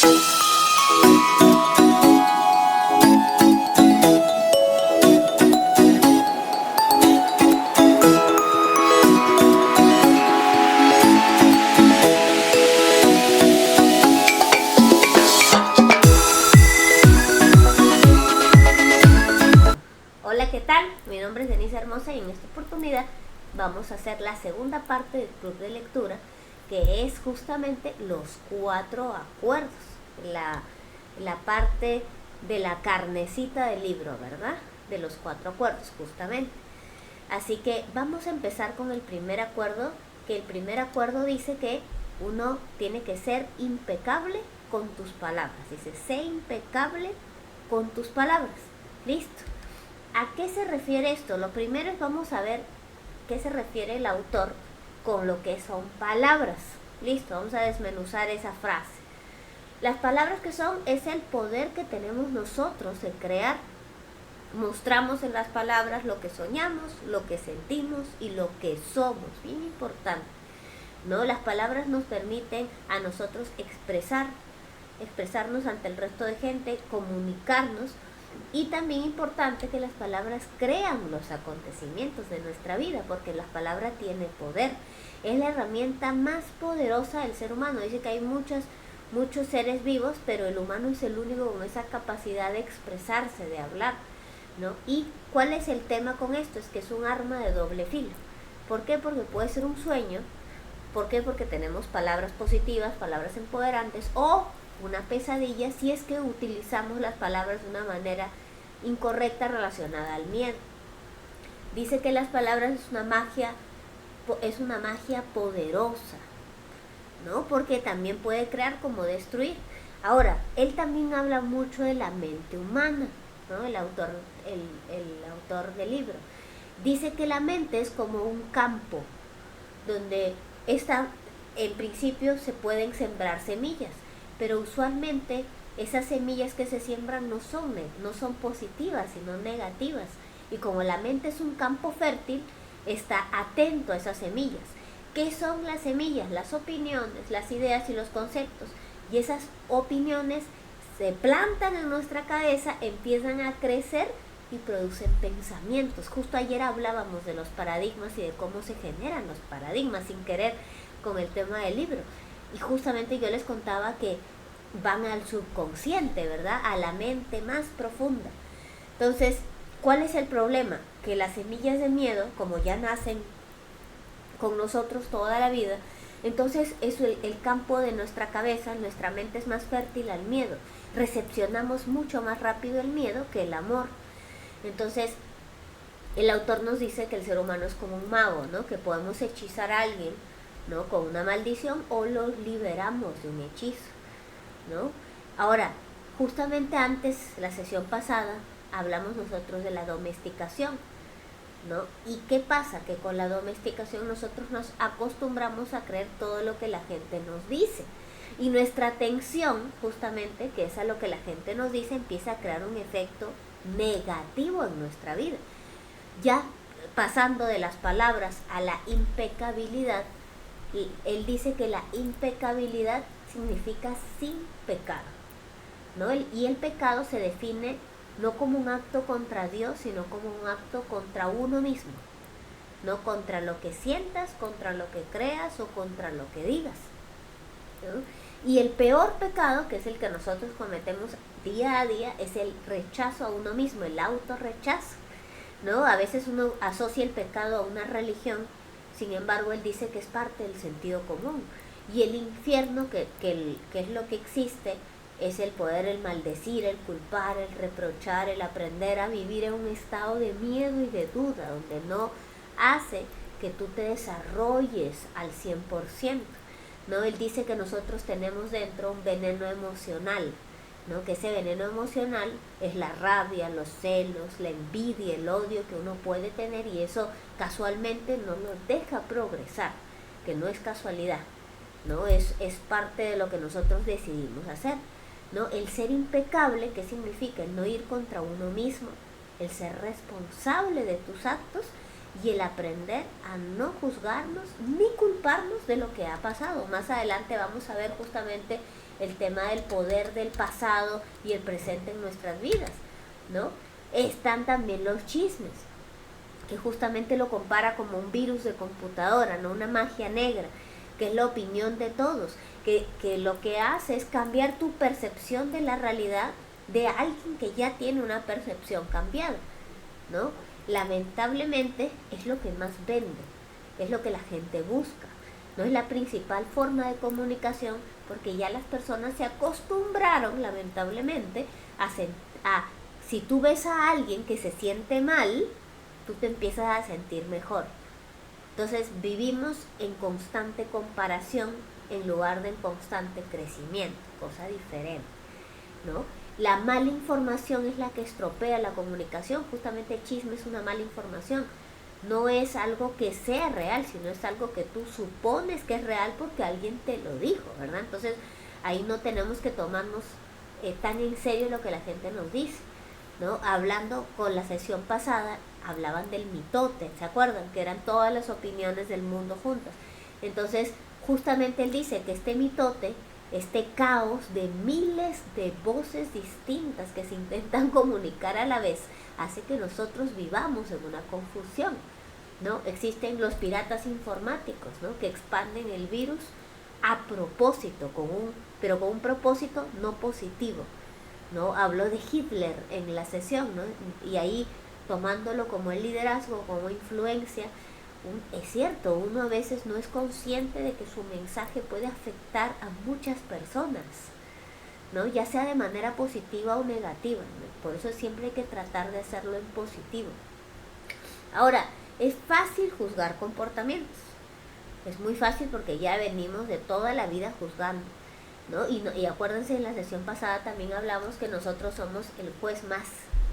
Hola, ¿qué tal? Mi nombre es Denise Hermosa y en esta oportunidad vamos a hacer la segunda parte del club de lectura, que es justamente los 4 acuerdos, la parte de la carnecita del libro, ¿verdad? De los 4 acuerdos, justamente. Así que vamos a empezar con el primer acuerdo, que el primer acuerdo dice que uno tiene que ser impecable con tus palabras. Dice, sé impecable con tus palabras. Listo. ¿A qué se refiere esto? Lo primero es vamos a ver qué se refiere el autor con lo que son palabras. Listo, vamos a desmenuzar esa frase. Las palabras que son es el poder que tenemos nosotros de crear. Mostramos en las palabras lo que soñamos, lo que sentimos y lo que somos. Bien importante, ¿no? Las palabras nos permiten a nosotros expresarnos ante el resto de gente, comunicarnos. Y también importante que las palabras crean los acontecimientos de nuestra vida, porque la palabra tiene poder. Es la herramienta más poderosa del ser humano. Dice que hay muchos seres vivos, pero el humano es el único con esa capacidad de expresarse, de hablar, ¿no? ¿Y cuál es el tema con esto? Es que es un arma de doble filo. ¿Por qué? Porque puede ser un sueño. ¿Por qué? Porque tenemos palabras positivas, palabras empoderantes, o una pesadilla si es que utilizamos las palabras de una manera incorrecta relacionada al miedo. Dice que las palabras es una magia poderosa, ¿no? Porque también puede crear como destruir. Ahora, él también habla mucho de la mente humana, ¿no? El autor del libro dice que la mente es como un campo donde en principio se pueden sembrar semillas, pero usualmente esas semillas que se siembran no son positivas, sino negativas. Y como la mente es un campo fértil, está atento a esas semillas. ¿Qué son las semillas? Las opiniones, las ideas y los conceptos. Y esas opiniones se plantan en nuestra cabeza, empiezan a crecer y producen pensamientos. Justo ayer hablábamos de los paradigmas y de cómo se generan los paradigmas sin querer con el tema del libro. Y justamente yo les contaba que van al subconsciente, ¿verdad? A la mente más profunda. Entonces, ¿cuál es el problema? Que las semillas de miedo, como ya nacen con nosotros toda la vida, entonces es el campo de nuestra cabeza, nuestra mente es más fértil al miedo. Recepcionamos mucho más rápido el miedo que el amor. Entonces, el autor nos dice que el ser humano es como un mago, ¿no? Que podemos hechizar a alguien, ¿no? Con una maldición, o lo liberamos de un hechizo, ¿no? Ahora, justamente antes, la sesión pasada, hablamos nosotros de la domesticación, ¿no? ¿Y qué pasa? Que con la domesticación nosotros nos acostumbramos a creer todo lo que la gente nos dice. Y nuestra atención, justamente, que es a lo que la gente nos dice, empieza a crear un efecto negativo en nuestra vida. Ya pasando de las palabras a la impecabilidad, y él dice que la impecabilidad significa sin pecado, ¿no? Y el pecado se define no como un acto contra Dios, sino como un acto contra uno mismo, no contra lo que sientas, contra lo que creas o contra lo que digas, ¿no? Y el peor pecado, que es el que nosotros cometemos día a día, es el rechazo a uno mismo, el autorrechazo, ¿no? A veces uno asocia el pecado a una religión. Sin embargo, él dice que es parte del sentido común. Y el infierno, que es lo que existe, es el poder, el maldecir, el culpar, el reprochar, el aprender a vivir en un estado de miedo y de duda, donde no hace que tú te desarrolles al 100%, ¿no? Él dice que nosotros tenemos dentro un veneno emocional, ¿no? Que ese veneno emocional es la rabia, los celos, la envidia, el odio que uno puede tener, y eso casualmente no nos deja progresar, que no es casualidad, ¿no? Es parte de lo que nosotros decidimos hacer, ¿no? El ser impecable, ¿qué significa? El no ir contra uno mismo, el ser responsable de tus actos y el aprender a no juzgarnos ni culparnos de lo que ha pasado. Más adelante vamos a ver justamente el tema del poder del pasado y el presente en nuestras vidas, ¿no? Están también los chismes, que justamente lo compara como un virus de computadora, no una magia negra, que es la opinión de todos, que lo que hace es cambiar tu percepción de la realidad de alguien que ya tiene una percepción cambiada, ¿no? Lamentablemente es lo que más vende, es lo que la gente busca, no es la principal forma de comunicación, porque ya las personas se acostumbraron, lamentablemente, a si tú ves a alguien que se siente mal, tú te empiezas a sentir mejor. Entonces vivimos en constante comparación en lugar de en constante crecimiento, cosa diferente, ¿no? La mala información es la que estropea la comunicación, justamente el chisme es una mala información, no es algo que sea real, sino es algo que tú supones que es real porque alguien te lo dijo, ¿verdad? Entonces ahí no tenemos que tomarnos tan en serio lo que la gente nos dice, ¿no? Hablando con la sesión pasada, hablaban del mitote, ¿se acuerdan? Que eran todas las opiniones del mundo juntas. Entonces, justamente él dice que este mitote, este caos de miles de voces distintas que se intentan comunicar a la vez, hace que nosotros vivamos en una confusión, ¿no? Existen los piratas informáticos, ¿no? Que expanden el virus a propósito, pero con un propósito no positivo, ¿no? Habló de Hitler en la sesión, ¿no? Y ahí tomándolo como el liderazgo, como influencia, es cierto, uno a veces no es consciente de que su mensaje puede afectar a muchas personas, ¿no? Ya sea de manera positiva o negativa, ¿no? Por eso siempre hay que tratar de hacerlo en positivo. Ahora, es fácil juzgar comportamientos, es muy fácil porque ya venimos de toda la vida juzgando, ¿no? Y acuérdense, en la sesión pasada también hablamos que nosotros somos el juez más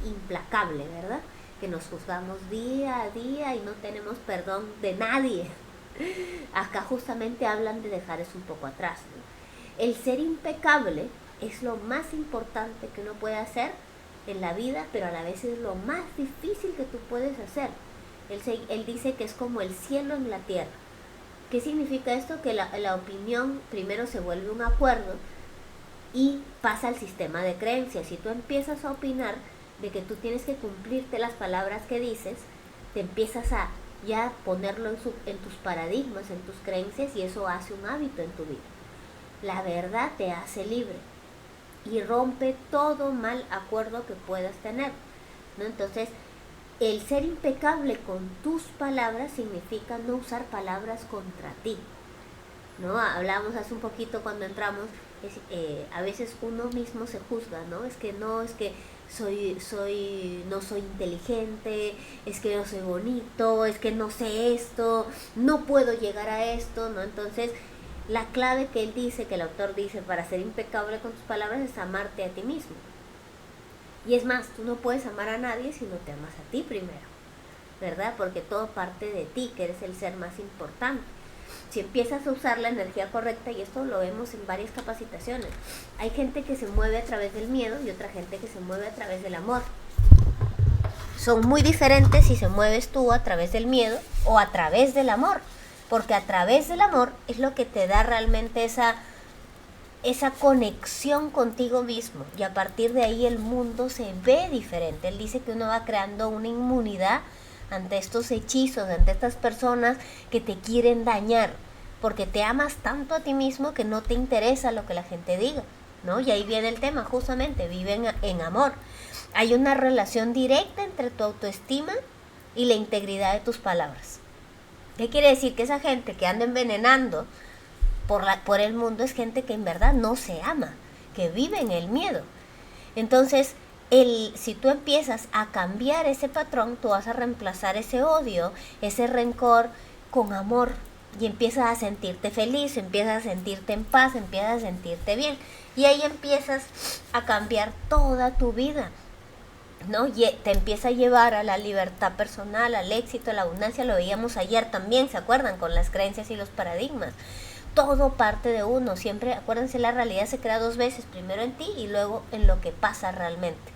implacable, ¿verdad? Que nos juzgamos día a día y no tenemos perdón de nadie. Acá justamente hablan de dejar eso un poco atrás, ¿no? El ser impecable es lo más importante que uno puede hacer en la vida, pero a la vez es lo más difícil que tú puedes hacer. Él dice que es como el cielo en la tierra. ¿Qué significa esto? Que la opinión primero se vuelve un acuerdo y pasa al sistema de creencias. Si tú empiezas a opinar de que tú tienes que cumplirte las palabras que dices, te empiezas a ya ponerlo en tus paradigmas, en tus creencias, y eso hace un hábito en tu vida. La verdad te hace libre y rompe todo mal acuerdo que puedas tener, ¿no? Entonces, el ser impecable con tus palabras significa no usar palabras contra ti, ¿no? Hablábamos hace un poquito cuando entramos, a veces uno mismo se juzga, ¿no? Es que no soy inteligente, es que no soy bonito, es que no sé esto, no puedo llegar a esto, ¿no? Entonces, la clave que él dice, que el autor dice, para ser impecable con tus palabras es amarte a ti mismo. Y es más, tú no puedes amar a nadie si no te amas a ti primero, ¿verdad? Porque todo parte de ti, que eres el ser más importante. Si empiezas a usar la energía correcta, y esto lo vemos en varias capacitaciones, hay gente que se mueve a través del miedo y otra gente que se mueve a través del amor. Son muy diferentes si se mueves tú a través del miedo o a través del amor, porque a través del amor es lo que te da realmente esa conexión contigo mismo, y a partir de ahí el mundo se ve diferente. Él dice que uno va creando una inmunidad ante estos hechizos, ante estas personas que te quieren dañar, porque te amas tanto a ti mismo que no te interesa lo que la gente diga, ¿no? Y ahí viene el tema, justamente, vive en amor. Hay una relación directa entre tu autoestima y la integridad de tus palabras. ¿Qué quiere decir? Que esa gente que anda envenenando por el mundo es gente que en verdad no se ama, que vive en el miedo. Entonces, si tú empiezas a cambiar ese patrón, tú vas a reemplazar ese odio, ese rencor con amor, y empiezas a sentirte feliz, empiezas a sentirte en paz, empiezas a sentirte bien, y ahí empiezas a cambiar toda tu vida, ¿no? Y te empieza a llevar a la libertad personal, al éxito, a la abundancia. Lo veíamos ayer también, ¿se acuerdan? Con las creencias y los paradigmas. Todo parte de uno. Siempre, acuérdense, la realidad se crea dos veces, primero en ti y luego en lo que pasa realmente,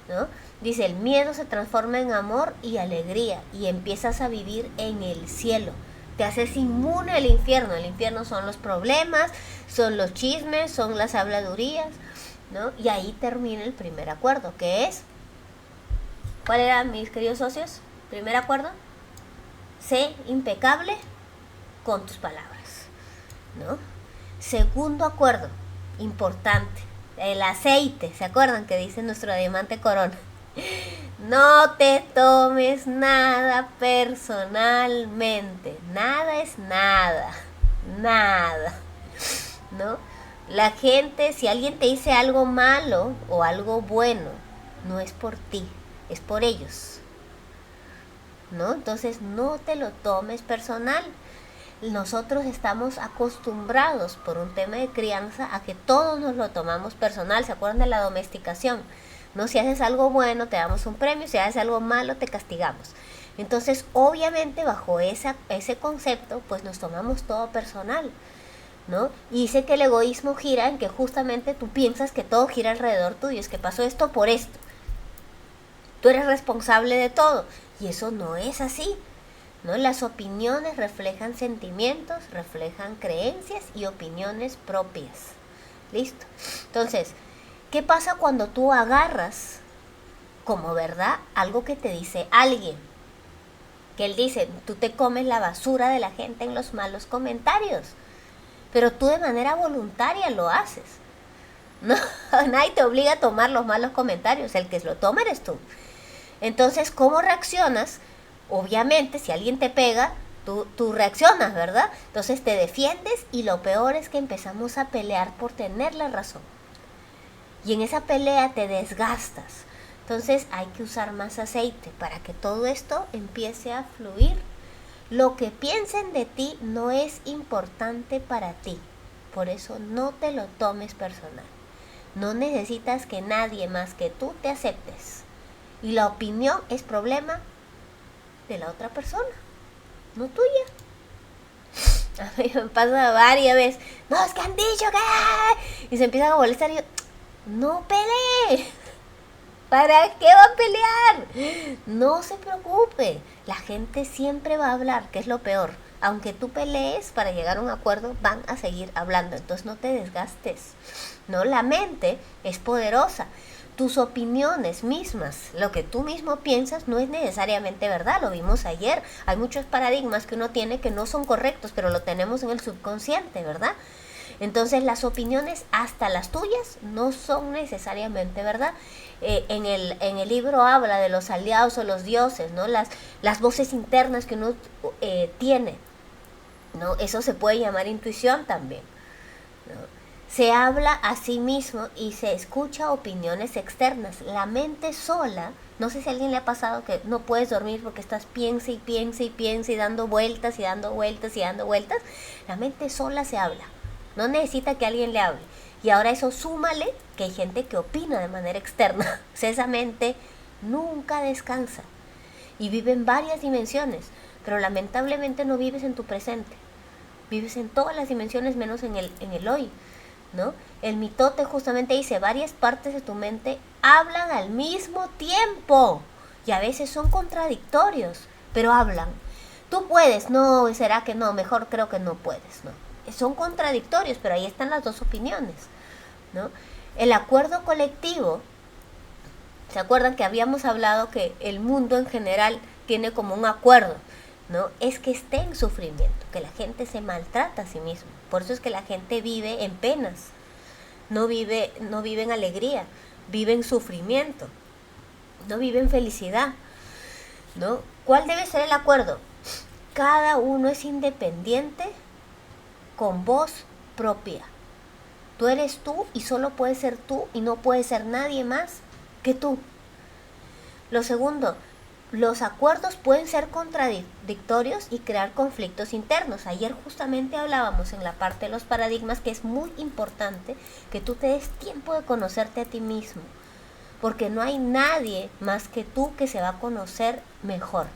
¿no? Dice, el miedo se transforma en amor y alegría y empiezas a vivir en el cielo, te haces inmune al infierno. El infierno son los problemas, son los chismes, son las habladurías, ¿no? Y ahí termina el primer acuerdo, que es, ¿cuál era, mis queridos socios? Primer acuerdo, sé impecable con tus palabras, ¿no? Segundo acuerdo, importante, el aceite, ¿se acuerdan que dice nuestro diamante corona? No te tomes nada personalmente, nada es nada, nada, ¿no? La gente, si alguien te dice algo malo o algo bueno, no es por ti, es por ellos, ¿no? Entonces no te lo tomes personal. Nosotros estamos acostumbrados por un tema de crianza a que todos nos lo tomamos personal. ¿Se acuerdan de la domesticación? ¿No? Si haces algo bueno te damos un premio, si haces algo malo te castigamos. Entonces obviamente bajo ese concepto pues nos tomamos todo personal, ¿no? Y dice que el egoísmo gira en que justamente tú piensas que todo gira alrededor tuyo, es que pasó esto por esto, tú eres responsable de todo, y eso no es así, ¿no? Las opiniones reflejan sentimientos, reflejan creencias y opiniones propias. ¿Listo? Entonces, ¿qué pasa cuando tú agarras como verdad algo que te dice alguien? Que él dice, tú te comes la basura de la gente en los malos comentarios, pero tú de manera voluntaria lo haces. No, nadie te obliga a tomar los malos comentarios, el que lo toma eres tú. Entonces, ¿cómo reaccionas? Obviamente, si alguien te pega, tú reaccionas, ¿verdad? Entonces te defiendes y lo peor es que empezamos a pelear por tener la razón. Y en esa pelea te desgastas. Entonces hay que usar más aceite para que todo esto empiece a fluir. Lo que piensen de ti no es importante para ti. Por eso no te lo tomes personal. No necesitas que nadie más que tú te aceptes. Y la opinión es problema de la otra persona, no tuya. A mí me pasa varias veces. No, es que han dicho que... Y se empiezan a molestar y yo, no pelee. ¿Para qué va a pelear? No se preocupe. La gente siempre va a hablar, que es lo peor. Aunque tú pelees para llegar a un acuerdo, van a seguir hablando. Entonces no te desgastes. No, la mente es poderosa. Tus opiniones mismas, lo que tú mismo piensas, no es necesariamente verdad. Lo vimos ayer. Hay muchos paradigmas que uno tiene que no son correctos, pero lo tenemos en el subconsciente, ¿verdad? Entonces las opiniones, hasta las tuyas, no son necesariamente verdad. En el libro habla de los aliados o los dioses, ¿no? Las voces internas que uno tiene, ¿no? Eso se puede llamar intuición también, ¿no? Se habla a sí mismo y se escucha opiniones externas. La mente sola, no sé si a alguien le ha pasado que no puedes dormir porque estás piensa y piensa y piensa y dando vueltas y dando vueltas y dando vueltas. La mente sola se habla. No necesita que alguien le hable. Y ahora eso súmale que hay gente que opina de manera externa. O sea, esa mente nunca descansa. Y vive en varias dimensiones. Pero lamentablemente no vives en tu presente. Vives en todas las dimensiones menos en el hoy, ¿no? El mitote justamente dice, varias partes de tu mente hablan al mismo tiempo. Y a veces son contradictorios, pero hablan. Tú puedes, no, ¿será que no? Mejor creo que no puedes, ¿no? Son contradictorios, pero ahí están las dos opiniones, ¿no? El acuerdo colectivo, ¿se acuerdan que habíamos hablado que el mundo en general tiene como un acuerdo, ¿no? Es que esté en sufrimiento, que la gente se maltrata a sí misma. Por eso es que la gente vive en penas, no vive en alegría, vive en sufrimiento, no vive en felicidad, ¿no? ¿Cuál debe ser el acuerdo? Cada uno es independiente con voz propia. Tú eres tú y solo puedes ser tú y no puede ser nadie más que tú. Lo segundo, los acuerdos pueden ser contradictorios y crear conflictos internos. Ayer justamente hablábamos en la parte de los paradigmas que es muy importante que tú te des tiempo de conocerte a ti mismo, porque no hay nadie más que tú que se va a conocer mejor,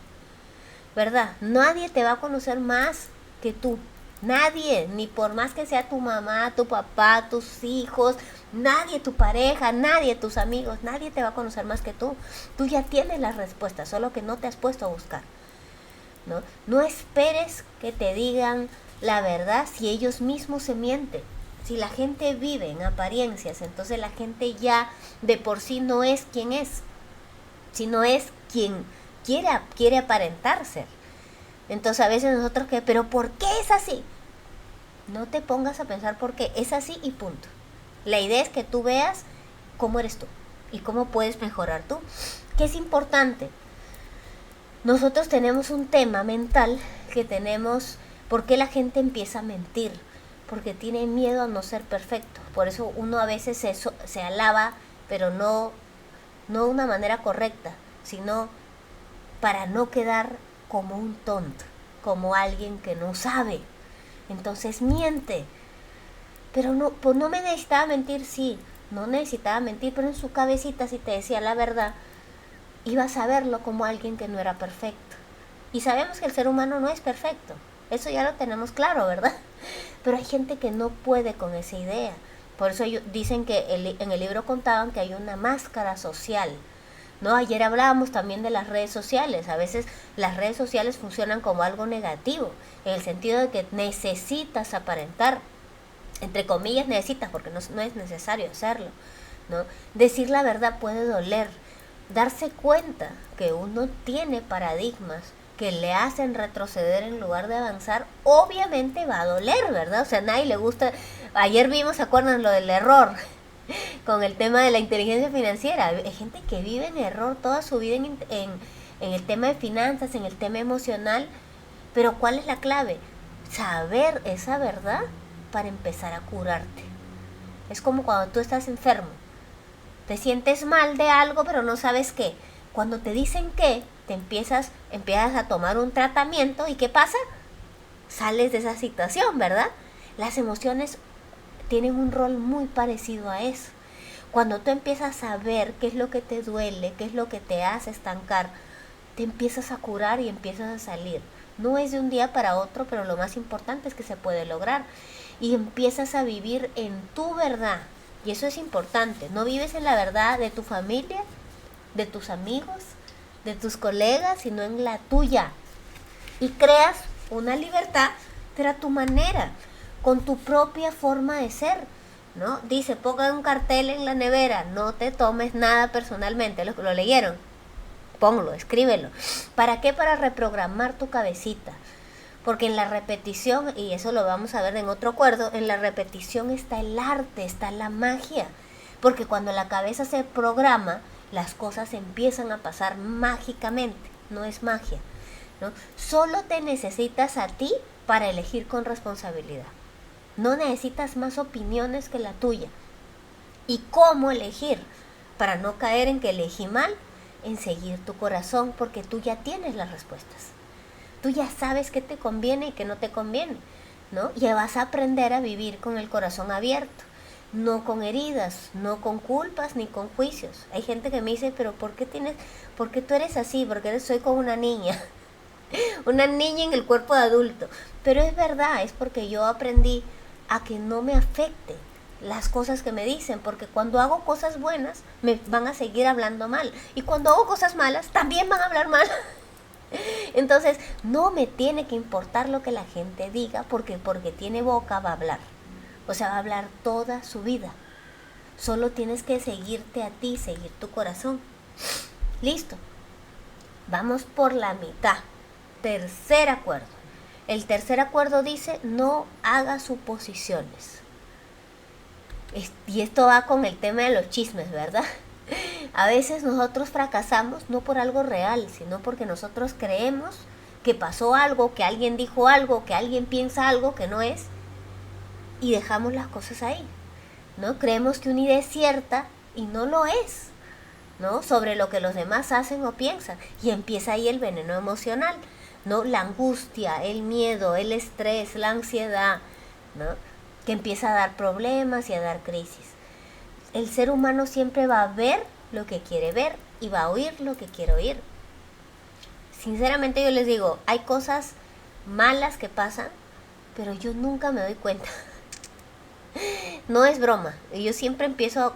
¿verdad? Nadie te va a conocer más que tú. Nadie, ni por más que sea tu mamá, tu papá, tus hijos, nadie, tu pareja, nadie, tus amigos, nadie te va a conocer más que tú. Tú ya tienes las respuestas, solo que no te has puesto a buscar, ¿no? No esperes que te digan la verdad si ellos mismos se mienten. Si la gente vive en apariencias, entonces la gente ya de por sí no es quien es, sino es quien quiere aparentar ser. Entonces a veces nosotros que, pero ¿por qué es así? No te pongas a pensar por qué, es así y punto. La idea es que tú veas cómo eres tú y cómo puedes mejorar tú. ¿Qué es importante? Nosotros tenemos un tema mental que tenemos, ¿por qué la gente empieza a mentir? Porque tiene miedo a no ser perfecto. Por eso uno a veces se alaba, pero no de una manera correcta, sino para no quedar como un tonto, como alguien que no sabe. Entonces miente. Pero no, pues no me necesitaba mentir, sí, no necesitaba mentir, pero en su cabecita si te decía la verdad, ibas a verlo como alguien que no era perfecto. Y sabemos que el ser humano no es perfecto, eso ya lo tenemos claro, ¿verdad? Pero hay gente que no puede con esa idea. Por eso dicen que en el libro contaban que hay una máscara social, ¿no? Ayer hablábamos también de las redes sociales. A veces las redes sociales funcionan como algo negativo, en el sentido de que necesitas aparentar, entre comillas necesitas, porque no es necesario hacerlo, ¿no? Decir la verdad puede doler. Darse cuenta que uno tiene paradigmas que le hacen retroceder en lugar de avanzar, obviamente va a doler, ¿verdad? O sea, a nadie le gusta. Ayer vimos, ¿se acuerdan lo del error? Con el tema de la inteligencia financiera. Hay gente que vive en error toda su vida en el tema de finanzas, en el tema emocional. Pero ¿cuál es la clave? Saber esa verdad para empezar a curarte. Es como cuando tú estás enfermo. Te sientes mal de algo, pero no sabes qué. Cuando te dicen qué, te empiezas a tomar un tratamiento y ¿qué pasa? Sales de esa situación, ¿verdad? Las emociones tienen un rol muy parecido a eso. Cuando tú empiezas a ver qué es lo que te duele, qué es lo que te hace estancar, te empiezas a curar y empiezas a salir. No es de un día para otro, pero lo más importante es que se puede lograr. Y empiezas a vivir en tu verdad. Y eso es importante. No vives en la verdad de tu familia, de tus amigos, de tus colegas, sino en la tuya. Y creas una libertad, pero a tu manera, con tu propia forma de ser, ¿no? Dice, pongan un cartel en la nevera, no te tomes nada personalmente. ¿Lo leyeron? Póngalo, escríbelo. ¿Para qué? Para reprogramar tu cabecita. Porque en la repetición, y eso lo vamos a ver en otro acuerdo, en la repetición está el arte, está la magia. Porque cuando la cabeza se programa, las cosas empiezan a pasar mágicamente, no es magia, ¿no? Solo te necesitas a ti para elegir con responsabilidad. No necesitas más opiniones que la tuya. ¿Y cómo elegir? Para no caer en que elegí mal, en seguir tu corazón, porque tú ya tienes las respuestas. Tú ya sabes qué te conviene y qué no te conviene, ¿no? Ya vas a aprender a vivir con el corazón abierto, no con heridas, no con culpas ni con juicios. Hay gente que me dice, pero ¿por qué tú eres así? Porque soy como una niña, una niña en el cuerpo de adulto. Pero es verdad, es porque yo aprendí a que no me afecte las cosas que me dicen, porque cuando hago cosas buenas me van a seguir hablando mal, y cuando hago cosas malas también van a hablar mal. Entonces no me tiene que importar lo que la gente diga, porque tiene boca va a hablar. O sea, va a hablar toda su vida. Solo tienes que seguirte a ti, seguir tu corazón. Listo. Vamos por la mitad. Tercer acuerdo. El tercer acuerdo dice, no haga suposiciones. Y esto va con el tema de los chismes, ¿verdad? A veces nosotros fracasamos no por algo real, sino porque nosotros creemos que pasó algo, que alguien dijo algo, que alguien piensa algo que no es, y dejamos las cosas ahí, ¿no? Creemos que una idea es cierta y no lo es, ¿no? Sobre lo que los demás hacen o piensan, y empieza ahí el veneno emocional, ¿no? La angustia, el miedo, el estrés, la ansiedad, ¿no? Que empieza a dar problemas y a dar crisis. El ser humano siempre va a ver lo que quiere ver y va a oír lo que quiere oír. Sinceramente yo les digo, hay cosas malas que pasan, pero yo nunca me doy cuenta. No es broma. Yo siempre empiezo,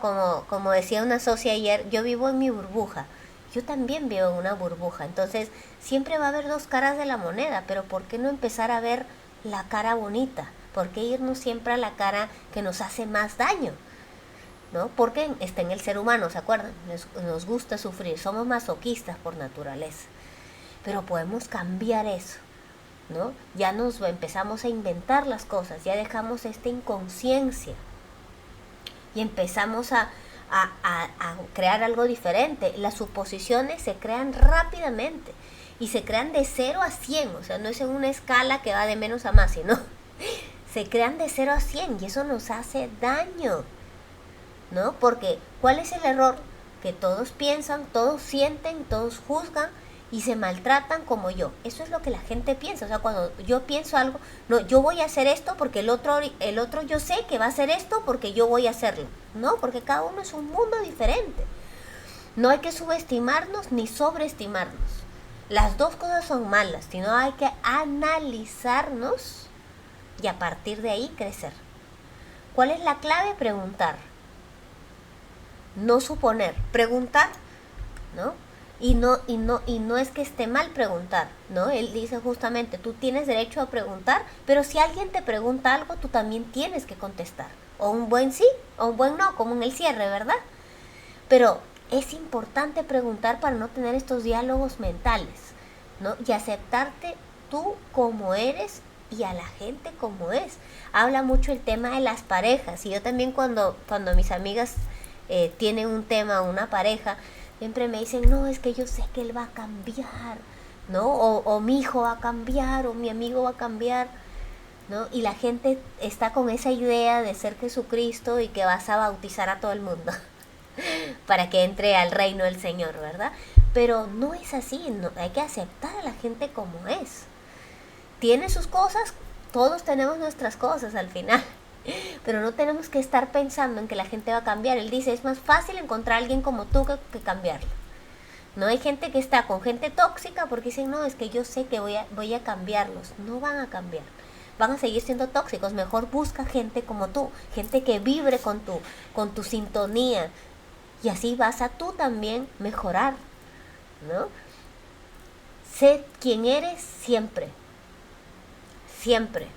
como decía una socia ayer, yo vivo en mi burbuja. yo también vivo en una burbuja. Entonces, siempre va a haber dos caras de la moneda, pero ¿por qué no empezar a ver la cara bonita? ¿Por qué irnos siempre a la cara que nos hace más daño? ¿No? Porque está en el ser humano, ¿se acuerdan? Nos gusta sufrir, somos masoquistas por naturaleza. Pero podemos cambiar eso, ¿no? Ya nos empezamos a inventar las cosas, ya dejamos esta inconsciencia y empezamos a crear algo diferente. Las suposiciones se crean rápidamente y se crean de 0 a 100, o sea, no es en una escala que va de menos a más, sino se crean de 0 a 100 y eso nos hace daño, ¿no? Porque ¿cuál es el error? Que todos piensan, todos sienten, todos juzgan y se maltratan como yo. Eso es lo que la gente piensa. O sea, cuando yo pienso algo, no, yo voy a hacer esto porque el otro yo sé que va a hacer esto porque yo voy a hacerlo. No, porque cada uno es un mundo diferente. No hay que subestimarnos ni sobreestimarnos. Las dos cosas son malas, sino hay que analizarnos y a partir de ahí crecer. ¿Cuál es la clave? Preguntar. No suponer, preguntar, ¿no? Y no es que esté mal preguntar, ¿no? Él dice justamente, tú tienes derecho a preguntar, pero si alguien te pregunta algo, tú también tienes que contestar. O un buen sí, o un buen no, como en el cierre, ¿verdad? Pero es importante preguntar para no tener estos diálogos mentales, ¿no? Y aceptarte tú como eres y a la gente como es. Habla mucho el tema de las parejas, y yo también cuando mis amigas tienen un tema, una pareja, siempre me dicen, no, es que yo sé que él va a cambiar, ¿no? O mi hijo va a cambiar, o mi amigo va a cambiar, ¿no? Y la gente está con esa idea de ser Jesucristo y que vas a bautizar a todo el mundo para que entre al reino del Señor, ¿verdad? Pero no es así, no, hay que aceptar a la gente como es. Tiene sus cosas, todos tenemos nuestras cosas al final. Pero no tenemos que estar pensando en que la gente va a cambiar. Él dice, es más fácil encontrar a alguien como tú que cambiarlo. No hay gente que está con gente tóxica porque dicen, no, es que yo sé que voy a cambiarlos. No van a cambiar. Van a seguir siendo tóxicos. Mejor busca gente como tú. Gente que vibre con tu sintonía. Y así vas a tú también mejorar, ¿no? Sé quien eres siempre. Siempre.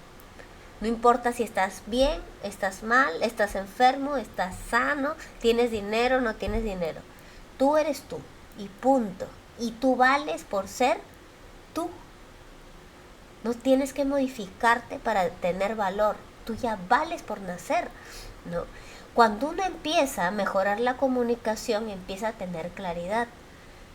No importa si estás bien, estás mal, estás enfermo, estás sano, tienes dinero, no tienes dinero. Tú eres tú y punto. Y tú vales por ser tú. No tienes que modificarte para tener valor. Tú ya vales por nacer, ¿no? Cuando uno empieza a mejorar la comunicación, empieza a tener claridad,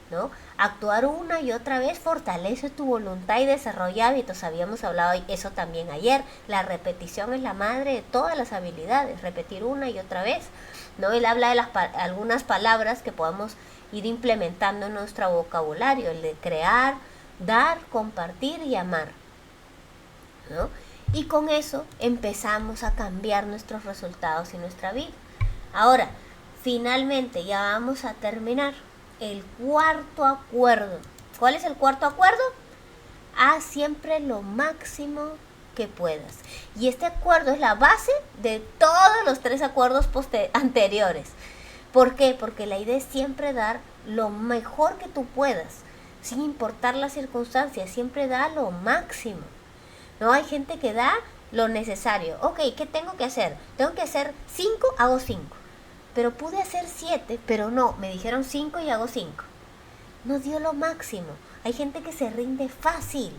¿no? Actuar una y otra vez fortalece tu voluntad y desarrolla hábitos. Habíamos hablado eso también ayer. La repetición es la madre de todas las habilidades. Repetir una y otra vez, ¿no? Él habla de algunas palabras que podemos ir implementando en nuestro vocabulario. El de crear, dar, compartir y amar, ¿no? Y con eso empezamos a cambiar nuestros resultados y nuestra vida. Ahora, finalmente ya vamos a terminar. El cuarto acuerdo. ¿Cuál es el cuarto acuerdo? Haz siempre lo máximo que puedas. Y este acuerdo es la base de todos los 3 acuerdos anteriores. ¿Por qué? Porque la idea es siempre dar lo mejor que tú puedas, sin importar las circunstancias. Siempre da lo máximo. No hay gente que da lo necesario. Ok, ¿qué tengo que hacer? Tengo que hacer 5, hago 5. Pero pude hacer 7, pero no, me dijeron 5 y hago 5. No dio lo máximo. Hay gente que se rinde fácil.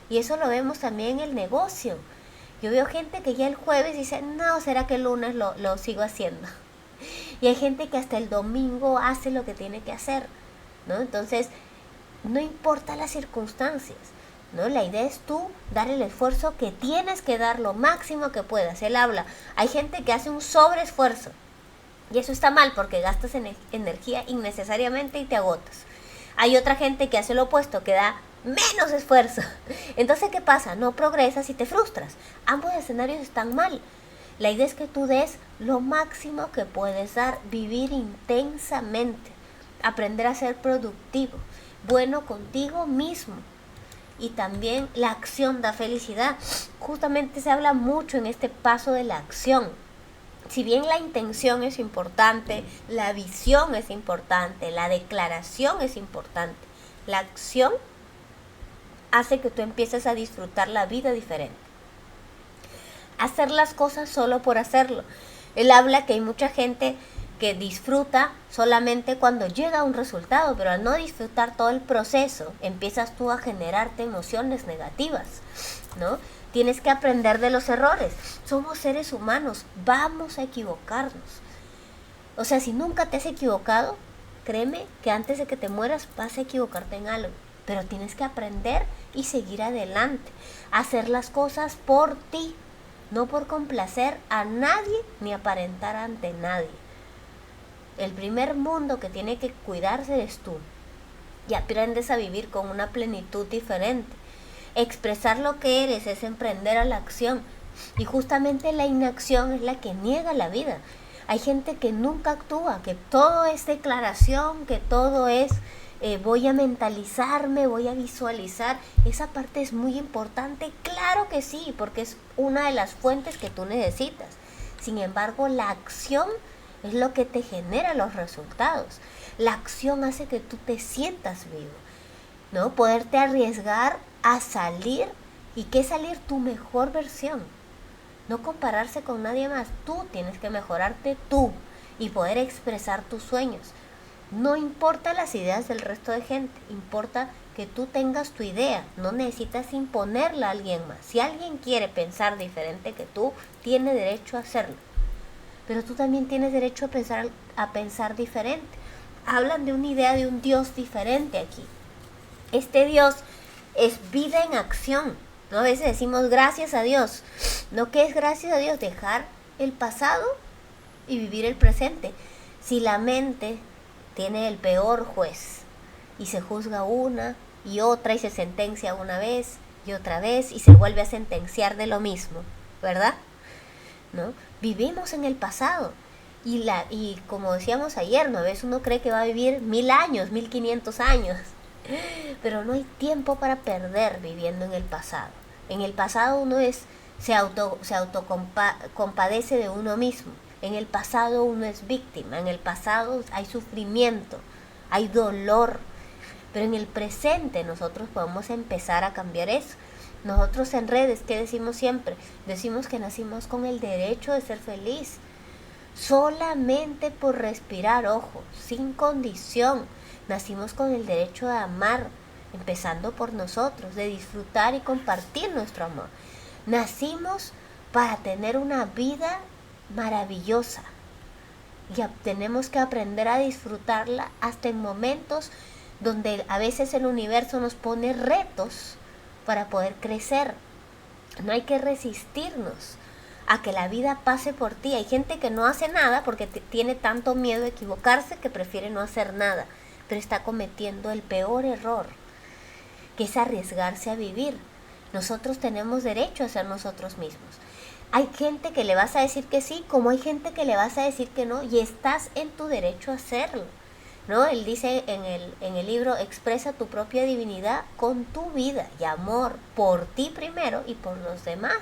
Y eso lo vemos también en el negocio. Yo veo gente que ya el jueves dice, no, ¿será que el lunes lo sigo haciendo? Y hay gente que hasta el domingo hace lo que tiene que hacer, ¿no? Entonces, no importa las circunstancias, ¿no? La idea es tú dar el esfuerzo que tienes que dar lo máximo que puedas. Él habla, hay gente que hace un sobreesfuerzo. Y eso está mal porque gastas energía innecesariamente y te agotas. Hay otra gente que hace lo opuesto, que da menos esfuerzo. Entonces, ¿qué pasa? No progresas y te frustras. Ambos escenarios están mal. La idea es que tú des lo máximo que puedes dar, vivir intensamente, aprender a ser productivo, bueno contigo mismo. Y también la acción da felicidad. Justamente se habla mucho en este paso de la acción. si bien la intención es importante, la visión es importante, la declaración es importante, la acción hace que tú empieces a disfrutar la vida diferente. Hacer las cosas solo por hacerlo. Él habla que hay mucha gente que disfruta solamente cuando llega a un resultado, pero al no disfrutar todo el proceso, empiezas tú a generarte emociones negativas, ¿no? Tienes que aprender de los errores. Somos seres humanos, vamos a equivocarnos. O sea, si nunca te has equivocado, créeme que antes de que te mueras vas a equivocarte en algo. Pero tienes que aprender y seguir adelante. Hacer las cosas por ti, no por complacer a nadie ni aparentar ante nadie. El primer mundo que tiene que cuidarse eres tú. Y aprendes a vivir con una plenitud diferente. Expresar lo que eres es emprender a la acción. Y justamente la inacción es la que niega la vida. Hay gente que nunca actúa, que todo es declaración, que todo es voy a mentalizarme, voy a visualizar. Esa parte es muy importante, claro que sí, porque es una de las fuentes que tú necesitas. Sin embargo, la acción es lo que te genera los resultados. La acción hace que tú te sientas vivo, ¿no? Poderte arriesgar a salir. ¿Y qué salir? Tu mejor versión. No compararse con nadie más. Tú tienes que mejorarte tú y poder expresar tus sueños. No importa las ideas del resto de gente, importa que tú tengas tu idea. No necesitas imponerla a alguien más. Si alguien quiere pensar diferente que tú, tiene derecho a hacerlo. Pero tú también tienes derecho a pensar diferente. Hablan de una idea de un Dios diferente aquí. Este Dios es vida en acción, ¿no? A veces decimos gracias a Dios. ¿No? ¿Qué es gracias a Dios? Dejar el pasado y vivir el presente. Si la mente tiene el peor juez y se juzga una y otra y se sentencia una vez y otra vez y se vuelve a sentenciar de lo mismo, ¿verdad? ¿No? Vivimos en el pasado y como decíamos ayer, ¿no? A veces uno cree que va a vivir 1000 años, 1500 años, pero no hay tiempo para perder viviendo en el pasado. En el pasado uno se autocompadece de uno mismo. En el pasado uno es víctima, en el pasado hay sufrimiento, hay dolor, pero en el presente nosotros podemos empezar a cambiar eso. Nosotros en redes, ¿qué decimos siempre? Decimos que nacimos con el derecho de ser feliz, solamente por respirar, ojo, sin condición. Nacimos con el derecho de amar, empezando por nosotros, de disfrutar y compartir nuestro amor. Nacimos para tener una vida maravillosa y tenemos que aprender a disfrutarla hasta en momentos donde a veces el universo nos pone retos para poder crecer. No hay que resistirnos a que la vida pase por ti. Hay gente que no hace nada porque tiene tanto miedo de equivocarse que prefiere no hacer nada, pero está cometiendo el peor error, que es arriesgarse a vivir. Nosotros tenemos derecho a ser nosotros mismos. Hay gente que le vas a decir que sí, como hay gente que le vas a decir que no, y estás en tu derecho a hacerlo, ¿no? Él dice en el libro, expresa tu propia divinidad con tu vida y amor por ti primero y por los demás,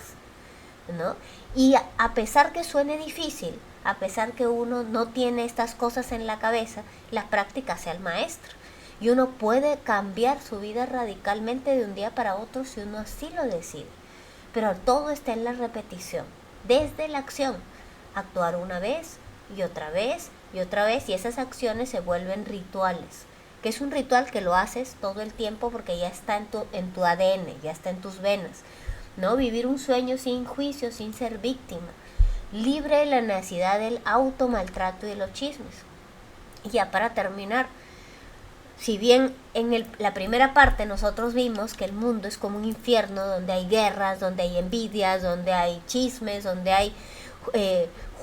¿no? Y a pesar que suene difícil, a pesar que uno no tiene estas cosas en la cabeza, la práctica hace al maestro. Y uno puede cambiar su vida radicalmente de un día para otro si uno así lo decide. Pero todo está en la repetición, desde la acción. Actuar una vez y otra vez y otra vez, y esas acciones se vuelven rituales. Que es un ritual que lo haces todo el tiempo porque ya está en tu ADN, ya está en tus venas, ¿no? Vivir un sueño sin juicio, sin ser víctima, libre de la necesidad del automaltrato y de los chismes. Y ya para terminar, si bien en la primera parte nosotros vimos que el mundo es como un infierno donde hay guerras, donde hay envidias, donde hay chismes, donde hay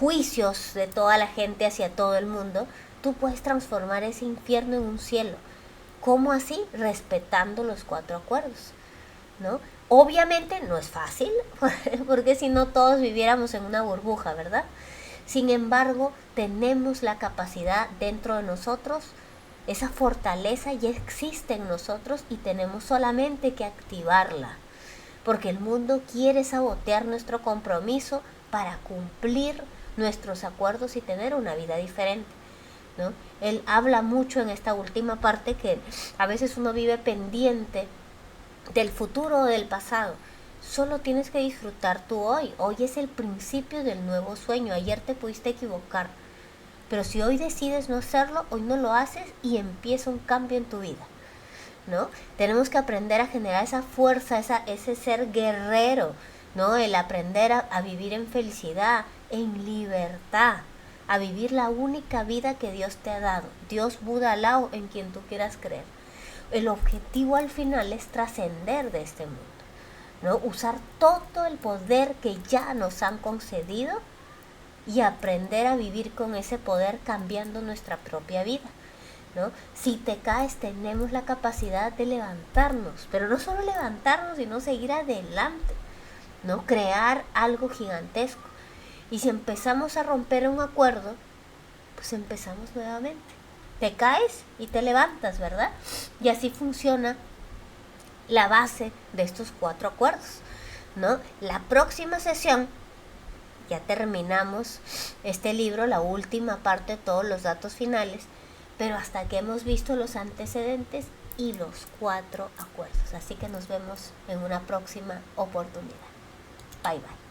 juicios de toda la gente hacia todo el mundo, tú puedes transformar ese infierno en un cielo. ¿Cómo así? Respetando los 4 acuerdos, ¿no? Obviamente no es fácil, porque si no todos viviéramos en una burbuja, ¿verdad? Sin embargo, tenemos la capacidad dentro de nosotros. Esa fortaleza ya existe en nosotros y tenemos solamente que activarla, porque el mundo quiere sabotear nuestro compromiso para cumplir nuestros acuerdos y tener una vida diferente, ¿no? Él habla mucho en esta última parte que a veces uno vive pendiente del futuro o del pasado. Solo tienes que disfrutar tu hoy. Hoy es el principio del nuevo sueño. Ayer te pudiste equivocar, pero si hoy decides no hacerlo, hoy no lo haces y empieza un cambio en tu vida, ¿no? Tenemos que aprender a generar esa fuerza, ese ser guerrero, ¿no? El aprender a vivir en felicidad, en libertad, a vivir la única vida que Dios te ha dado. Dios, Buda, Alá, en quien tú quieras creer. El objetivo al final es trascender de este mundo, ¿no? Usar todo el poder que ya nos han concedido y aprender a vivir con ese poder cambiando nuestra propia vida, ¿no? Si te caes, tenemos la capacidad de levantarnos, pero no solo levantarnos, sino seguir adelante, ¿no? Crear algo gigantesco. Y si empezamos a romper un acuerdo, pues empezamos nuevamente. Te caes y te levantas, ¿verdad? Y así funciona la base de estos 4 acuerdos, ¿no? La próxima sesión ya terminamos este libro, la última parte, todos los datos finales, pero hasta que hemos visto los antecedentes y los 4 acuerdos. Así que nos vemos en una próxima oportunidad. Bye bye.